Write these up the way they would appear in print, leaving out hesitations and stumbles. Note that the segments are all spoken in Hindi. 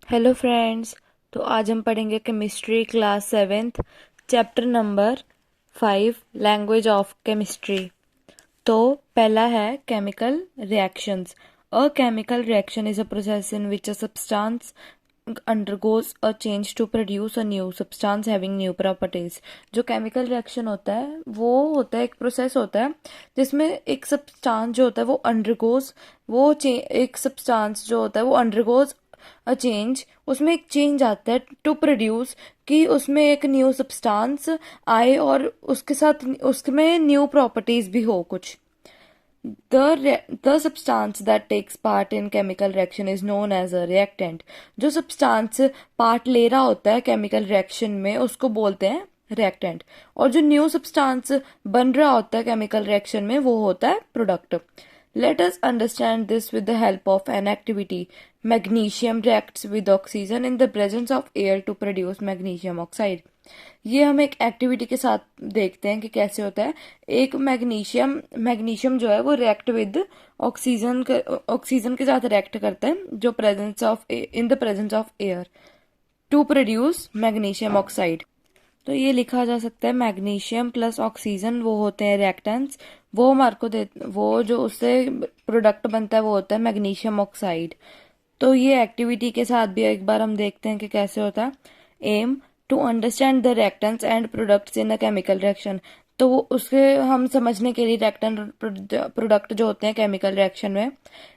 Hello friends. तो आज हम पढ़ेंगे chemistry class seventh, chapter number 5, language of chemistry. तो पहला है chemical reactions. A chemical reaction is a process in which a substance undergoes a change to produce a new substance having new properties। जो केमिकल रिएक्शन होता है वो होता है, एक प्रोसेस होता है जिसमें एक सब्सटेंस जो होता है वो अंडरगोज, एक सब्सटेंस जो होता है वो अंडरगोज अ चेंज, उसमें एक चेंज आता है टू प्रोड्यूस, कि उसमें एक न्यू सब्सटेंस आए और उसके साथ उसमें न्यू प्रॉपर्टीज भी हो कुछ। The substance that takes part in chemical reaction is known as a reactant। जो substance part ले रहा होता है chemical reaction में उसको बोलते हैं reactant। और जो new substance बन रहा होता है chemical reaction में वो होता है product। Let us understand this with the help of an activity। Magnesium reacts with oxygen in the presence of air to produce magnesium oxide। ये हम एक एक्टिविटी के साथ देखते हैं कि कैसे होता है। एक मैग्नीशियम मैग्नीशियम जो है वो रिएक्ट विद ऑक्सीजन के साथ रिएक्ट करता है जो presence of in the presence of air to produce magnesium oxide. तो ये लिखा जा सकता है मैग्नीशियम प्लस ऑक्सीजन वो होते हैं रिएक्टेंट्स। वो हमारे को दे वो जो उससे प्रोडक्ट बनता है वो होता है मैग्नीशियम ऑक्साइड। तो ये एक्टिविटी के साथ भी एक बार हम देखते हैं कि कैसे होता है। Aim to understand the reactants and products in a chemical reaction. तो वो उसके हम समझने के लिए रिएक्टेंट प्रोडक्ट जो होते हैं केमिकल रिएक्शन में,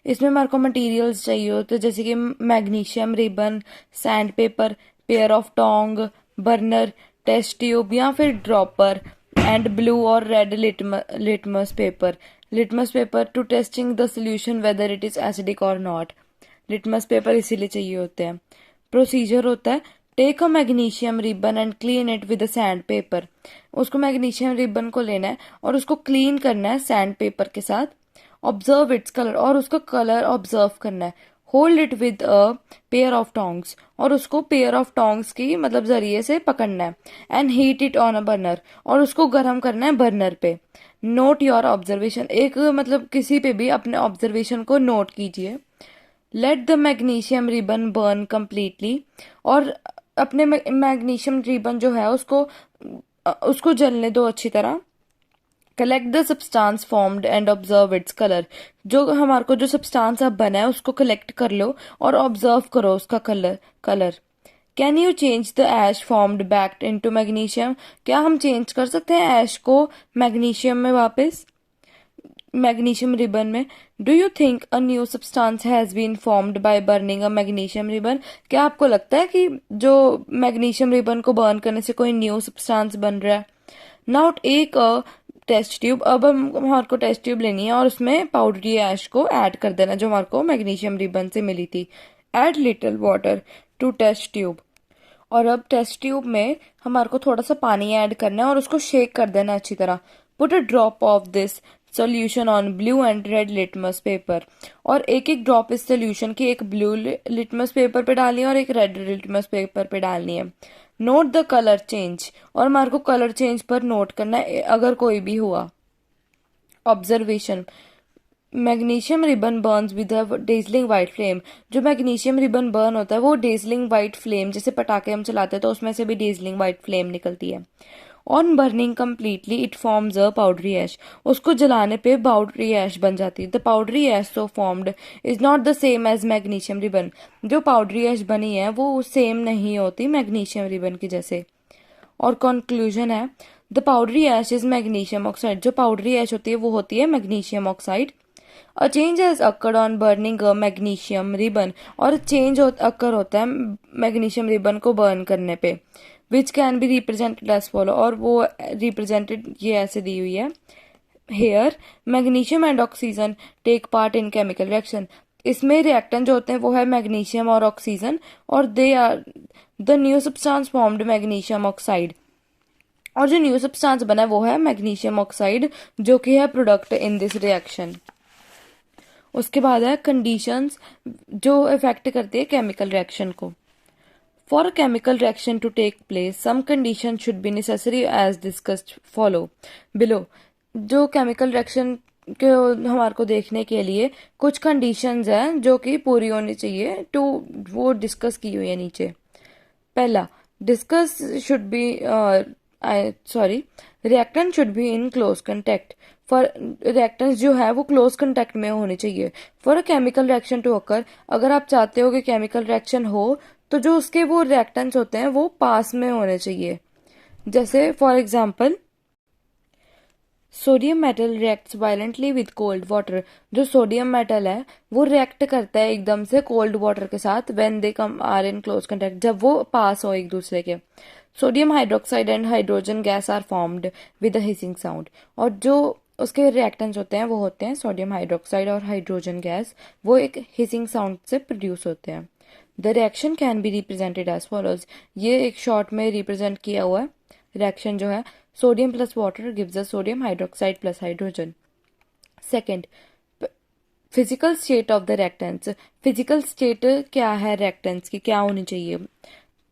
इसमें हमारे को मटेरियल्स चाहिए होते हैं जैसे कि magnesium ribbon, sand paper, pair of tong, burner, test tube या फिर ड्रॉपर, एंड ब्लू और red litmus paper. Litmus paper to testing the solution whether it is acidic और नॉट। लिटमस पेपर इसीलिए चाहिए होते हैं। प्रोसीजर होता है take a magnesium ribbon and clean it with sand paper. उसको मैग्नीशियम रिबन को लेना है और उसको क्लीन करना है सैंड पेपर के साथ। ऑब्जर्व इट्स कलर, और उसका कलर ऑब्जर्व करना है। Hold it with a pair of tongs, और उसको पेयर ऑफ टोंग्स की मतलब जरिए से पकड़ना है। And heat it on a burner, और उसको गर्म करना है बर्नर पे। नोट योर ऑब्जर्वेशन, एक मतलब किसी पे भी अपने ऑब्जर्वेशन को नोट कीजिए। Let the magnesium ribbon burn completely, और अपने मैग्नीशियम रिबन जो है उसको उसको जलने दो अच्छी तरह। Collect the substance formed and observe its colour. जो हमारे को जो सब्सटेंस अब बना है उसको कलेक्ट कर लो और ऑब्जर्व करो उसका colour. Can you change the ash formed back into magnesium. क्या हम चेंज कर सकते हैं ऐश को मैग्नीशियम में वापस, मैग्नीशियम रिबन में। Do you think a new substance has been formed by burning a magnesium ribbon. क्या आपको लगता है कि जो मैग्नीशियम रिबन को बर्न करने से कोई न्यू सब्सटेंस बन रहा है। नाउ एक टेस्ट ट्यूब, अब हम हमारे को टेस्ट ट्यूब लेनी है और उसमें पाउडरी ऐश को ऐड कर देना जो हमारे को मैग्नीशियम रिबन से मिली थी। Add little water to test tube, और अब टेस्ट ट्यूब में हमारे को थोड़ा सा पानी ऐड करना है और उसको शेक कर देना अच्छी तरह। Put a drop of this solution on blue and red litmus paper, और एक एक ड्रॉप इस सोल्यूशन की एक ब्लू लिटमस पेपर पे डालनी है और एक रेड लिटमस पेपर पे डालनी है। नोट द कलर चेंज, और हमारे को कलर चेंज पर नोट करना है अगर कोई भी हुआ। Observation magnesium ribbon Burns with a dazzling white flame. जो मैग्नीशियम रिबन बर्न होता है वो डेजलिंग वाइट फ्लेम, जैसे पटाखे हम चलाते हैं तो उसमें से भी डेजलिंग वाइट फ्लेम निकलती है। On burning completely it forms a powdery ash. उसको जलाने पे पाउडरी ऐश बन जाती है। The powdery ash so formed is not the same as magnesium ribbon. जो पाउडरी ऐश बनी है वो सेम नहीं होती मैग्नीशियम रिबन की जैसे। और कंक्लूजन है the powdery ash is magnesium oxide. जो पाउडरी ऐश होती है वो होती है magnesium oxide. A change has occurred on burning a magnesium ribbon, और चेंज अकर होता है मैग्नीशियम रिबन को बर्न करने पे। Which can be represented as follow, और वो रिप्रेजेंटेड ये ऐसे दी हुई है। Here magnesium and oxygen take part in chemical reaction. इसमें रिएक्टेंट जो होते हैं वो है मैग्नीशियम और ऑक्सीजन, और they are the new substance formed magnesium oxide. और जो न्यू सब्सटेंस बना है वो है मैग्नीशियम ऑक्साइड जो कि है प्रोडक्ट इन दिस रिएक्शन। उसके बाद है कंडीशंस जो इफेक्ट करती है केमिकल रिएक्शन को। For a chemical reaction to take place some condition should be necessary as discussed follow below. जो केमिकल रिएक्शन हमारे को देखने के लिए कुछ कंडीशंस हैं जो कि पूरी होनी चाहिए, तो वो डिस्कस की हुई है नीचे। पहला, discuss should be reactant should be in close contact. For reactants जो है वो क्लोज कंटेक्ट में होने चाहिए for a chemical reaction to occur. अगर आप चाहते हो कि केमिकल रिएक्शन हो तो जो उसके वो रिएक्टेंट्स होते हैं वो पास में होने चाहिए। जैसे for example, sodium metal reacts violently with cold water. जो सोडियम मेटल है वो रिएक्ट करता है एकदम से कोल्ड वाटर के साथ when they come are in close contact, जब वो पास हो एक दूसरे के। Sodium hydroxide and hydrogen gas are formed with a hissing sound. और जो उसके रिएक्टेंट्स होते हैं वो होते हैं सोडियम हाइड्रोक्साइड और हाइड्रोजन गैस, वो एक हिसिंग साउंड से प्रोड्यूस होते हैं। The reaction can be represented as follows. ये एक शॉर्ट में रिप्रेजेंट किया हुआ है। रिएक्शन जो है, sodium plus water gives us sodium hydroxide plus hydrogen. Second, physical state of the reactants. Physical state क्या है रिएक्टेंट्स की, क्या होनी चाहिए?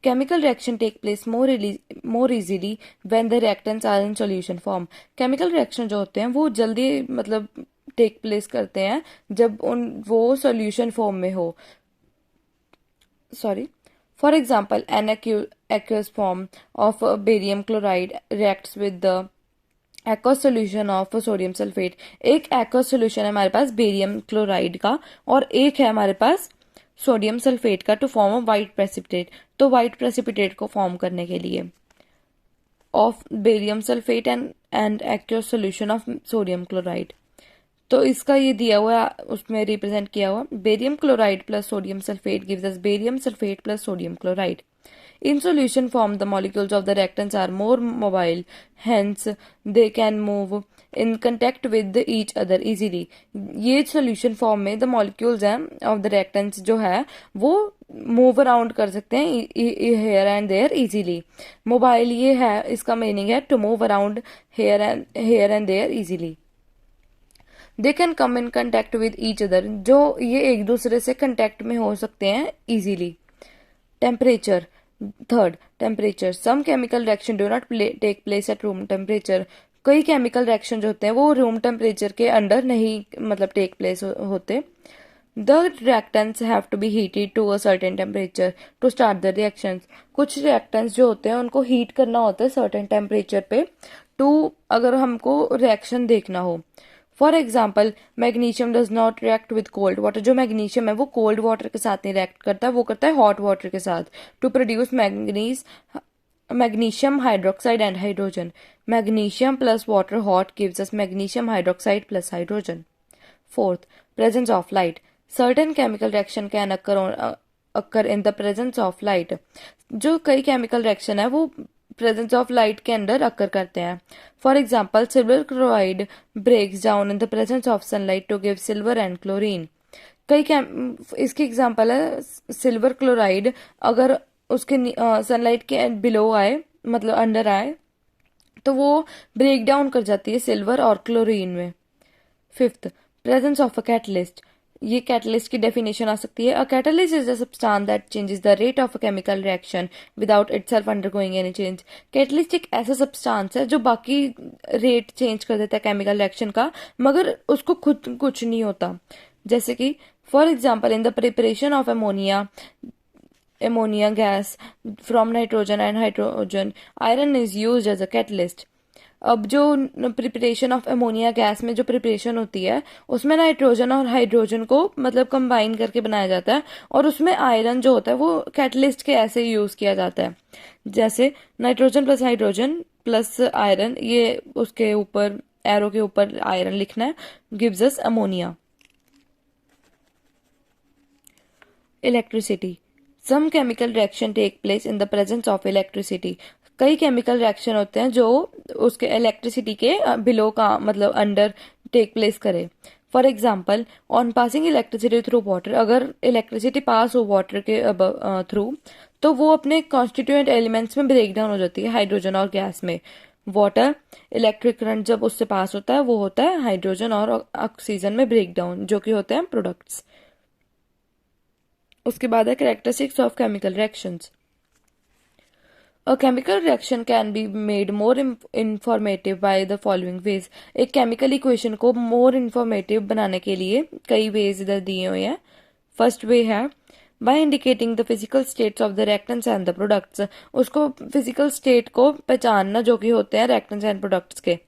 Chemical reaction take place more easily when the reactants are in solution form. Chemical reaction जो होते हैं वो जल्दी मतलब टेक प्लेस करते हैं जब वो सॉल्यूशन फॉर्म में हो। Sorry, for example, an aqueous form of barium chloride reacts with the aqueous solution of sodium sulfate। एक aqueous solution है हमारे पास बेरियम क्लोराइड का और एक है हमारे पास सोडियम सल्फेट का, to form a white precipitate. तो वाइट प्रेसिपिटेट को फॉर्म करने के लिए of barium sulphate and aqueous solution of sodium chloride. तो इसका ये दिया हुआ उसमें रिप्रेजेंट किया हुआ, barium chloride plus sodium sulphate gives us barium sulphate plus sodium chloride. In solution form, the molecules of the reactants are more mobile, hence they can move in contact with each other easily। ये solution form में the molecules हैं of the reactants जो है वो move around कर सकते हैं here and there easily। mobile ये है, इसका meaning है to move around here and there easily। They can come in contact with each other, जो ये एक दूसरे से कंटेक्ट में हो सकते हैं easily. Temperature, third, temperature. Some chemical reaction do not take place at room temperature. कई केमिकल रिएक्शन जो होते हैं वो रूम टेम्परेचर के अंडर नहीं मतलब टेक प्लेस होते। The reactants have to be heated to a certain temperature to start the reactions. कुछ रिएक्टेंट्स जो होते हैं उनको हीट करना होता है सर्टेन टेम्परेचर पे, टू अगर हमको रिएक्शन देखना हो। For example, magnesium does not react with cold water. जो मैग्नीशियम है वो कोल्ड वाटर के साथ नहीं रिएक्ट करता, वो करता है हॉट वाटर के साथ to produce magnesium hydroxide and hydrogen. Magnesium plus water hot gives us magnesium hydroxide plus hydrogen. Fourth, presence of light. Certain chemical reaction can occur in the presence of light. जो कई केमिकल रिएक्शन है वो प्रेजेंस ऑफ लाइट के अंदर अक्कर करते हैं। For example, silver chloride breaks down in the presence of sunlight to give silver and chlorine. इसकी एग्जाम्पल है सिल्वर क्लोराइड, अगर उसके सनलाइट के बिलो आए मतलब अंडर आए तो वो ब्रेक डाउन कर जाती है सिल्वर और क्लोरीन में। Fifth, presence of a catalyst. ये कैटलिस्ट की डेफिनेशन आ सकती है, a catalyst is a substance that changes the rate of a chemical reaction without itself undergoing any change. Catalyst एक ऐसा सब्सटेंस है जो बाकी रेट चेंज कर देता है केमिकल रिएक्शन का, मगर उसको खुद कुछ नहीं होता। जैसे कि for example, in the preparation of ammonia gas from nitrogen and hydrogen, iron is used as a catalyst। अब जो प्रिपरेशन ऑफ अमोनिया गैस में जो प्रिपरेशन होती है उसमें नाइट्रोजन और हाइड्रोजन को मतलब कंबाइन करके बनाया जाता है और उसमें आयरन जो होता है वो कैटलिस्ट के ऐसे यूज किया जाता है। जैसे nitrogen plus hydrogen plus iron, ये उसके ऊपर एरो के ऊपर आयरन लिखना है, gives us ammonia. Electricity, some chemical reaction take place in the presence of electricity. कई केमिकल रिएक्शन होते हैं जो उसके इलेक्ट्रिसिटी के बिलो का मतलब अंडर टेक प्लेस करे। For example, on passing electricity through water, अगर इलेक्ट्रिसिटी पास हो वाटर के थ्रू तो वो अपने कॉन्स्टिट्यूएंट एलिमेंट्स में ब्रेक डाउन हो जाती है हाइड्रोजन और गैस में। वाटर इलेक्ट्रिक करंट जब उससे पास होता है वो होता है हाइड्रोजन और ऑक्सीजन में ब्रेक डाउन, जो कि होते हैं प्रोडक्ट्स। उसके बाद है characteristics of chemical reactions. A chemical reaction can be made more informative by the following ways. एक chemical equation को more informative बनाने के लिए कई ways इधर दिए हुए हैं. First way है by indicating the physical states of the reactants and the products. उसको physical state को पहचानना जो कि होते हैं reactants and products के.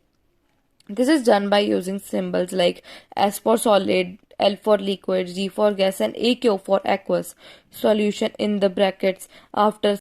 This is done by using symbols like S for solid, L for liquid, G for gas and AQ for aqueous solution in the brackets after